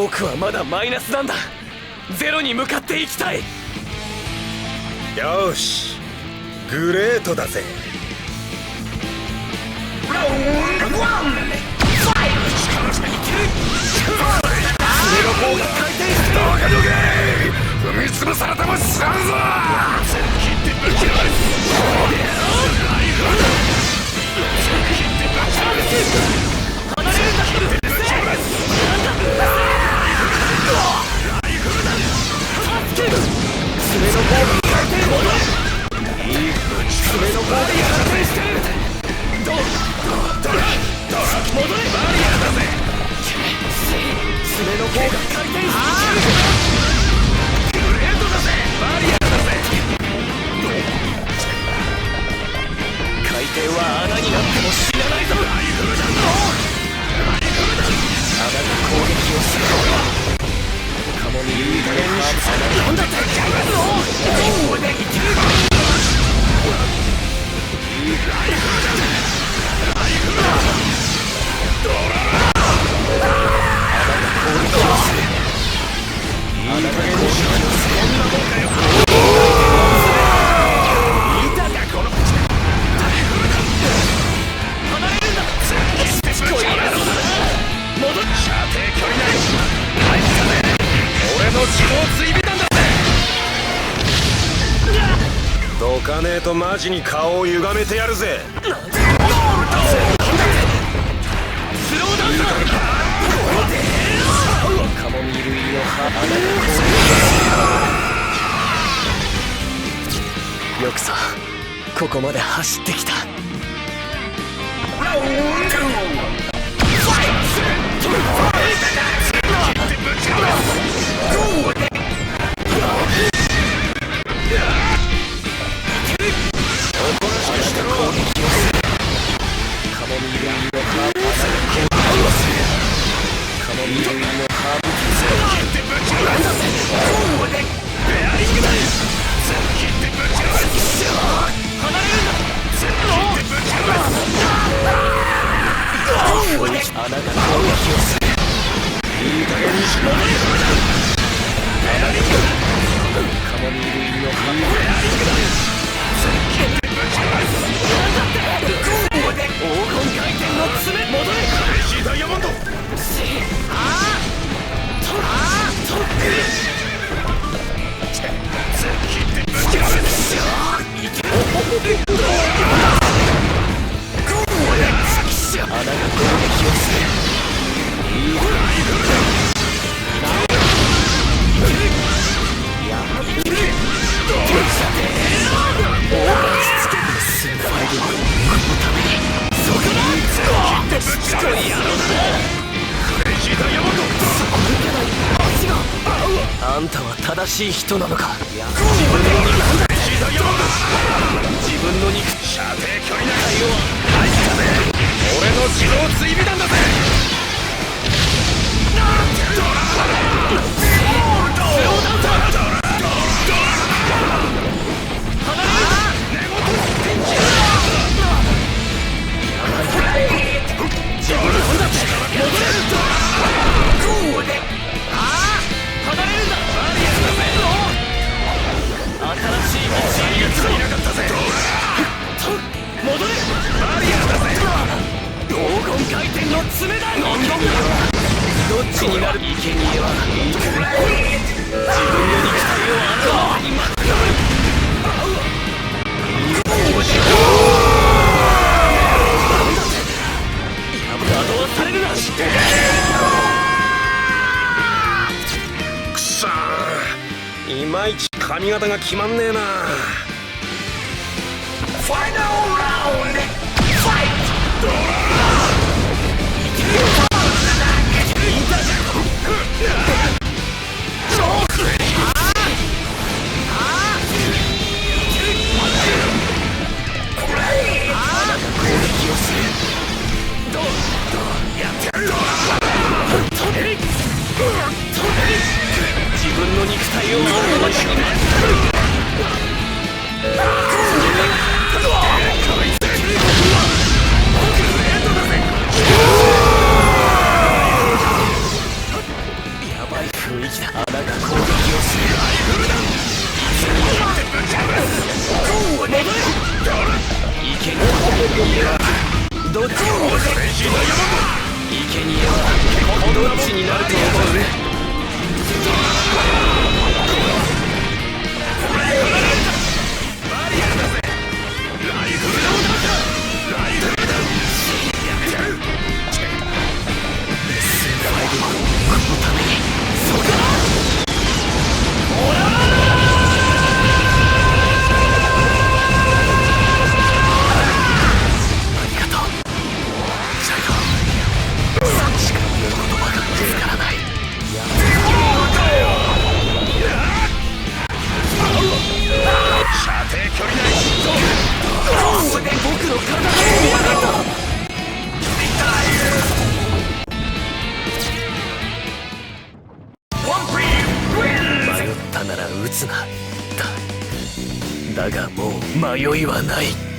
僕はまだマイナスなんだ。ゼロに向かっていきたい。よし、グレートだぜ。ラウンド1ファイ爪の方が回転してる。ト。どけどけ、踏み潰されても知らんぞ。切ってぶち割る。ライフだ。切ってぶち割る。離れるんだ。ぶち割る。ライフだ。助ける。爪の方が回転してる。いい。爪の方が回転してる。戻れ。バリアだぜ。爪の方が回転してる。グレートだぜ。バリアだぜ。回転は穴になっても死なないぞ。ライフルだ。穴が攻撃をする。カモミいい加減にしなんだって。どかねえとマジに顔を歪めてやるぜ。スローダウンだ。カモミール入りの歯穴が攻撃。よくさ、ここまで走ってきた。ラウンド2ファイト。ぶち割る。カモミール入りのハーブカモミール入りのハーブ穴が攻撃をする。いい加減にしろ。カモミール入りのハーブ黄金回転の爪。戻れ。クレイジーダイヤモンド。穴が攻撃をする。いい。あんたは正しい人なのか。自分の肉射程距離内容は入ったぜ。俺の自動追尾弾だぜ。回転の爪だ。どっちになる。生贄は自分の肉体をあのままに待ってやる。惑わされるな。くそー、いまいち髪型が決まんねえな。ファイナルラウンドファイト。自分の肉体をあのままに待ってやる。池にはどっちに池にはどっちになると思う？迷ったなら撃つな。だがもう迷いはない。